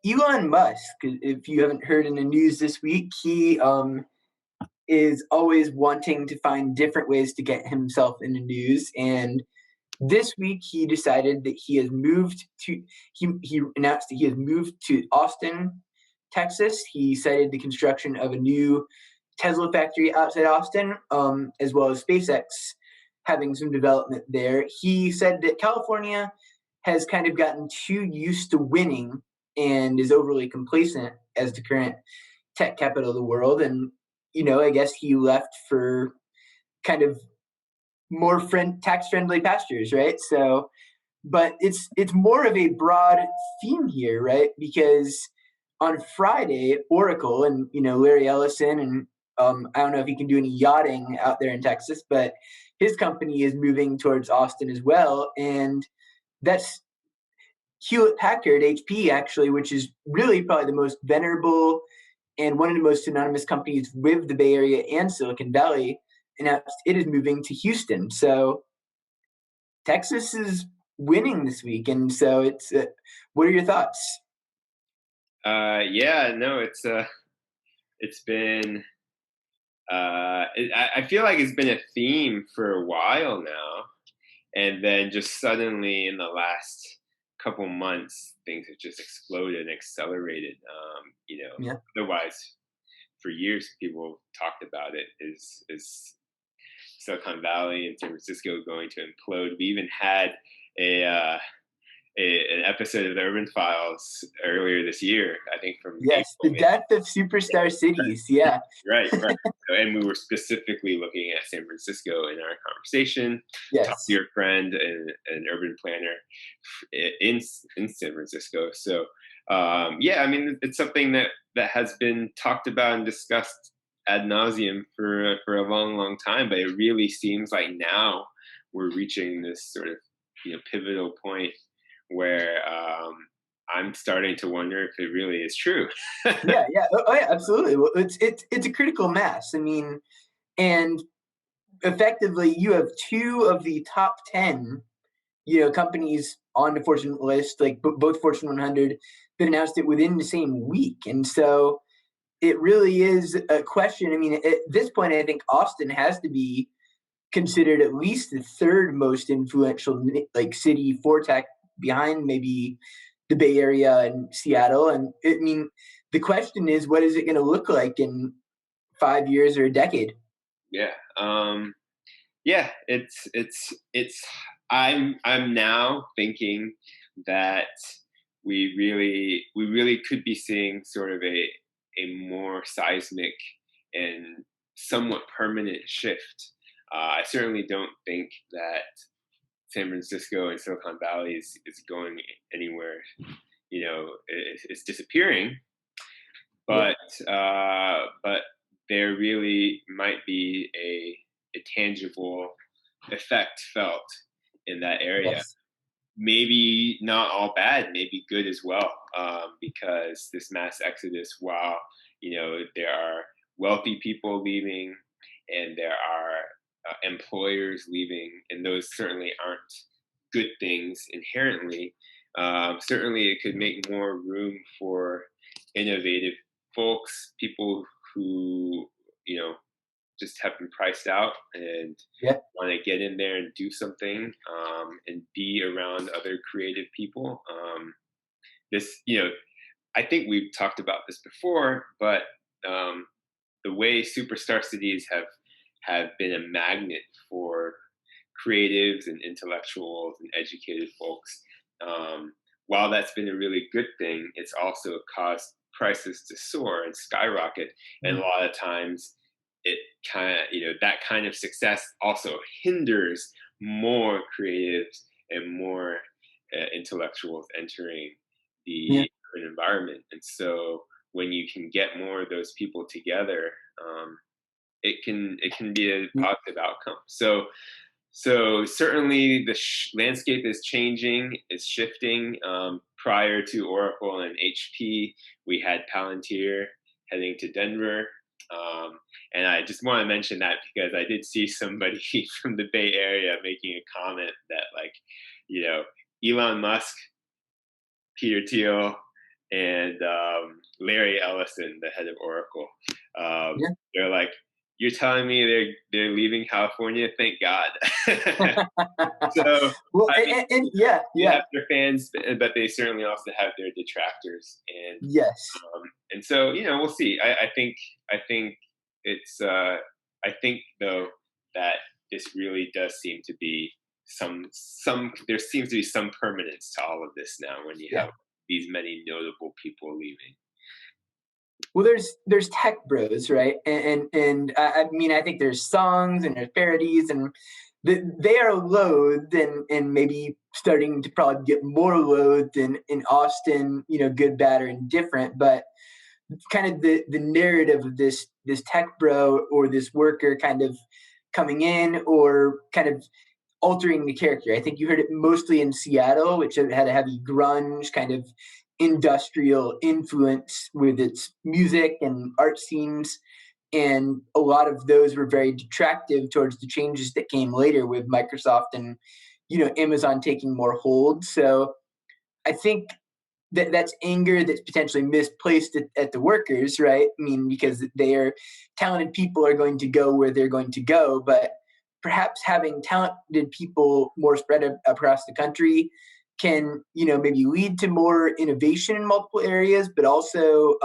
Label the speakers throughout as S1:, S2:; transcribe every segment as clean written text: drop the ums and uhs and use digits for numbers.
S1: Elon Musk, if you haven't heard in the news this week, he is always wanting to find different ways to get himself in the news. And this week, he decided that he announced that he has moved to Austin, Texas. He cited the construction of a new Tesla factory outside Austin, as well as SpaceX having some development there. He said that California has kind of gotten too used to winning and is overly complacent as the current tech capital of the world. And, I guess he left for kind of more tax-friendly pastures, right? So, but it's more of a broad theme here, right? Because on Friday, Oracle and, Larry Ellison and I don't know if he can do any yachting out there in Texas, but his company is moving towards Austin as well. And that's Hewlett-Packard, HP, actually, which is really probably the most venerable and one of the most synonymous companies with the Bay Area and Silicon Valley, announced it is moving to Houston. So Texas is winning this week. And so what are your thoughts?
S2: It's been, I feel like it's been a theme for a while now. And then just suddenly in the last couple months, things have just exploded and accelerated.
S1: Yeah.
S2: Otherwise, for years, people talked about it is Silicon Valley and San Francisco going to implode. We even had an episode of the Urban Files earlier this year, I think from
S1: Yes,
S2: April,
S1: the death of superstar cities. Yeah.
S2: Right. And we were specifically looking at San Francisco in our conversation.
S1: Yes.
S2: Talk to your friend and an urban planner in San Francisco. So, it's something that has been talked about and discussed ad nauseum for a long, long time. But it really seems like now we're reaching this sort of pivotal point where I'm starting to wonder if it really is true.
S1: Yeah. Oh, yeah, absolutely. Well, it's a critical mass. I mean, and effectively, you have two of the top 10, companies on the Fortune list, like both Fortune 100, that announced it within the same week. And so it really is a question. I mean, at this point, I think Austin has to be considered at least the third most influential city for tech, behind maybe the Bay Area and Seattle. And I mean, the question is, what is it going to look like in 5 years or a decade?
S2: Yeah. I'm now thinking that we really could be seeing sort of a more seismic and somewhat permanent shift. I certainly don't think that San Francisco and Silicon Valley is going anywhere. It's disappearing, but there really might be a tangible effect felt in that area.
S1: Yes.
S2: Maybe not all bad, maybe good as well, because this mass exodus, while there are wealthy people leaving and there are employers leaving, and those certainly aren't good things inherently. Certainly, it could make more room for innovative folks, people who just have been priced out and want to get in there and do something, and be around other creative people. I think we've talked about this before, but the way superstar cities have been a magnet for creatives and intellectuals and educated folks, while that's been a really good thing, it's also caused prices to soar and skyrocket. And a lot of times it that kind of success also hinders more creatives and more intellectuals entering the urban environment. And so when you can get more of those people together, it can be a positive outcome. So certainly the landscape is changing, it's shifting. Prior to Oracle and HP, we had Palantir heading to Denver. And I just want to mention that because I did see somebody from the Bay Area making a comment that Elon Musk, Peter Thiel, and Larry Ellison, the head of Oracle.
S1: Yeah.
S2: They're like, "You're telling me they're leaving California? Thank God." So
S1: Well,
S2: I mean,
S1: and yeah,
S2: they
S1: yeah,
S2: have their fans, but they certainly also have their detractors,
S1: yes.
S2: and so we'll see. I think it's I think though that this really does seem to be some there seems to be some permanence to all of this now when you
S1: Yeah.
S2: have these many notable people leaving.
S1: Well, there's tech bros, right? And I mean, I think there's songs and there's parodies, and they are loathed and maybe starting to probably get more loathed in Austin. Good, bad, or indifferent. But kind of the narrative of this tech bro or this worker kind of coming in or kind of altering the character. I think you heard it mostly in Seattle, which had a heavy grunge kind of industrial influence with its music and art scenes. And a lot of those were very detractive towards the changes that came later with Microsoft and Amazon taking more hold. So I think that's anger that's potentially misplaced at the workers, right? I mean, because they are talented people are going to go where they're going to go, but perhaps having talented people more spread across the country can, maybe lead to more innovation in multiple areas, but also,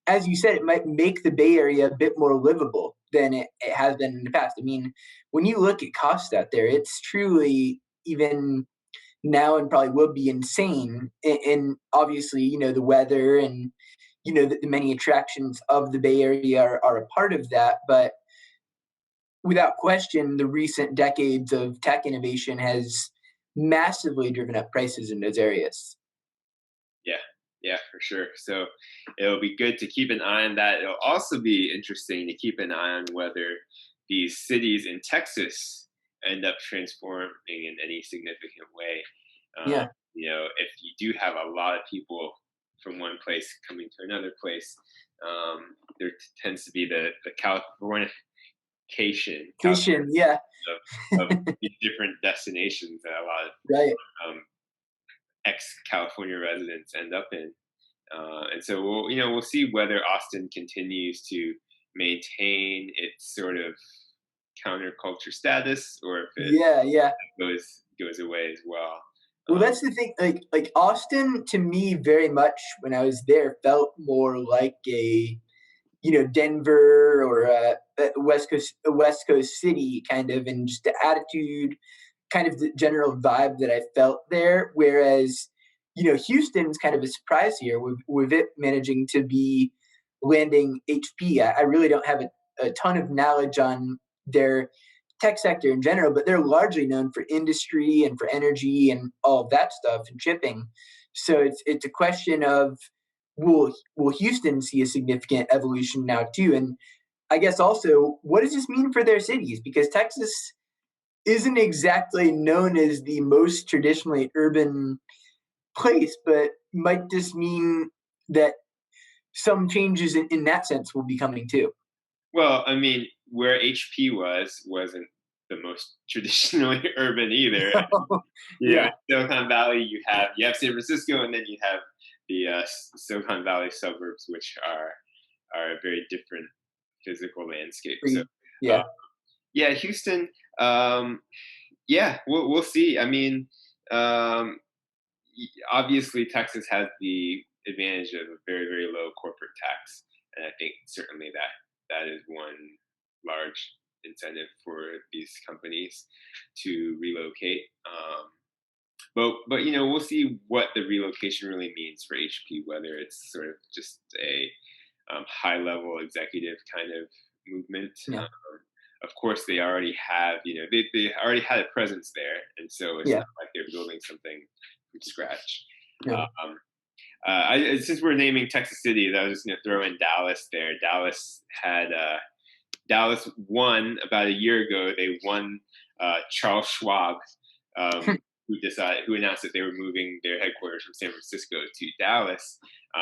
S1: as you said, it might make the Bay Area a bit more livable than it has been in the past. I mean, when you look at costs out there, it's truly even now and probably will be insane. And obviously, the weather and the many attractions of the Bay Area are a part of that. But without question, the recent decades of tech innovation has massively driven up prices in those areas.
S2: Yeah, yeah, for sure. So it'll be good to keep an eye on that. It'll also be interesting to keep an eye on whether these cities in Texas end up transforming in any significant way. Um,
S1: Yeah,
S2: if you do have a lot of people from one place coming to another place, there tends to be the Californication
S1: yeah,
S2: of these different destinations that a lot of
S1: right.
S2: ex-California residents end up in. And so we'll see whether Austin continues to maintain its sort of counterculture status or if it
S1: Yeah, yeah.
S2: goes away as well.
S1: Well,
S2: Um,
S1: that's the thing. Like Austin, to me, very much when I was there, felt more like a Denver or a West Coast city kind of, and just the attitude, kind of the general vibe that I felt there. Whereas, Houston's kind of a surprise here with it managing to be landing HP. I really don't have a ton of knowledge on their tech sector in general, but they're largely known for industry and for energy and all of that stuff and shipping. So it's a question of will Houston see a significant evolution now too? And I guess also, what does this mean for their cities? Because Texas isn't exactly known as the most traditionally urban place, but might this mean that some changes in that sense will be coming too?
S2: well, I mean, where HP wasn't the most traditionally urban either.
S1: Yeah,
S2: Silicon Valley, you have San Francisco, and then you have the Silicon Valley suburbs, which are a very different physical landscape. So, uh,
S1: yeah,
S2: yeah, Houston. Um, yeah, we'll see. I mean, um, obviously, Texas has the advantage of a very very low corporate tax, and I think certainly that is one large incentive for these companies to relocate. But we'll see what the relocation really means for HP. Whether it's sort of just a high level executive kind of movement.
S1: yeah,
S2: Of course, they already have they already had a presence there, and so it's
S1: yeah.
S2: not like they're building something from scratch.
S1: No.
S2: Um, since we're naming Texas cities, I was just going to throw in Dallas there. Dallas won about a year ago. They won Charles Schwab, who announced that they were moving their headquarters from San Francisco to Dallas.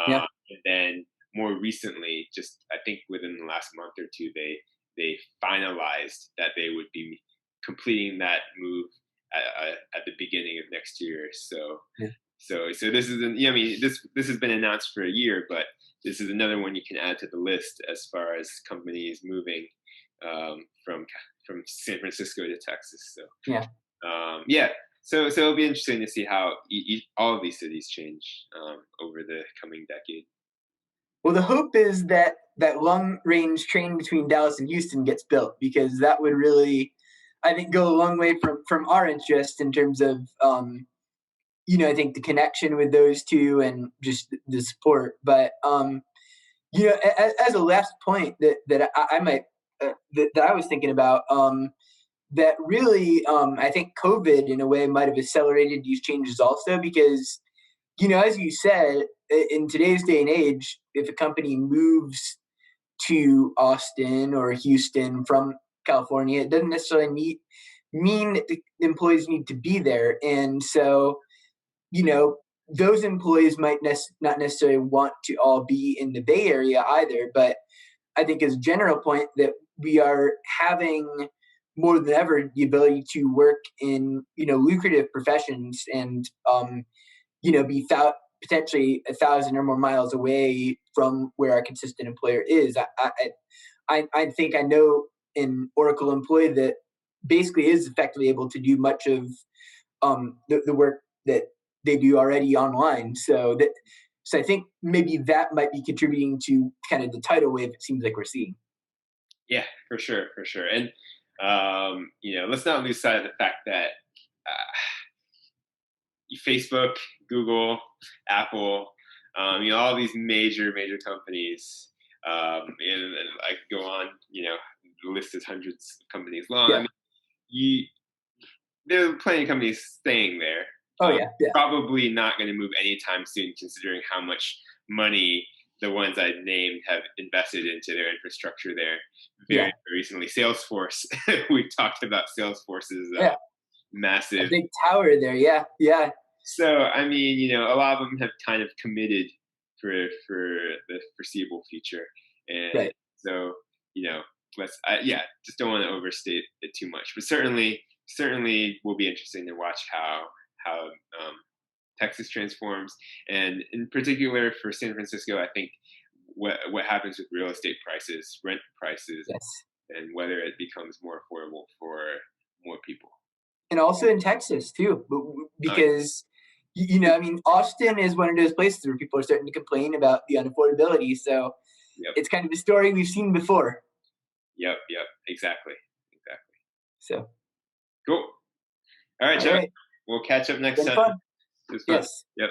S1: Yeah,
S2: And then more recently, just I think within the last month or two, they finalized that they would be completing that move at the beginning of next year. So
S1: yeah.
S2: So this is I mean, this has been announced for a year, but this is another one you can add to the list as far as companies moving from San Francisco to Texas. So
S1: Yeah.
S2: yeah, so it'll be interesting to see how all of these cities change over the coming decade.
S1: Well, the hope is that that long range train between Dallas and Houston gets built, because that would really, I think, go a long way from our interest in terms of I think the connection with those two and just the support. But as a last point that I might that I was thinking about, that really I think COVID in a way might have accelerated these changes also, because as you said, in today's day and age, if a company moves to Austin or Houston from California, it doesn't necessarily mean that the employees need to be there. And so, those employees might not necessarily want to all be in the Bay Area either. But I think, as a general point, that we are having more than ever the ability to work in lucrative professions, and be potentially 1,000 or more miles away from where our consistent employer is. I think I know an Oracle employee that basically is effectively able to do much of the work that they do already online. So I think maybe that might be contributing to kind of the tidal wave it seems like we're seeing.
S2: Yeah, for sure, for sure. And let's not lose sight of the fact that Facebook, Google, Apple, all these major companies, and I could go on. The list is hundreds of companies long.
S1: Yeah.
S2: I mean, there are plenty of companies staying there.
S1: Oh yeah.
S2: Probably not going to move anytime soon, considering how much money the ones I named have invested into their infrastructure there. Very recently, Salesforce. We've talked about Salesforce's massive,
S1: a big tower there. Yeah.
S2: So I mean, a lot of them have kind of committed for the foreseeable future, and so just don't want to overstate it too much. But certainly will be interesting to watch how Texas transforms, and in particular for San Francisco, I think what happens with real estate prices, rent prices, and whether it becomes more affordable for more people.
S1: And also in Texas too, because I mean, Austin is one of those places where people are starting to complain about the unaffordability. So it's kind of a story we've seen before.
S2: Yep, exactly.
S1: So
S2: cool. All right, Chuck. We'll catch up next time.
S1: Fun.
S2: It was fun.
S1: Yes.
S2: Yep.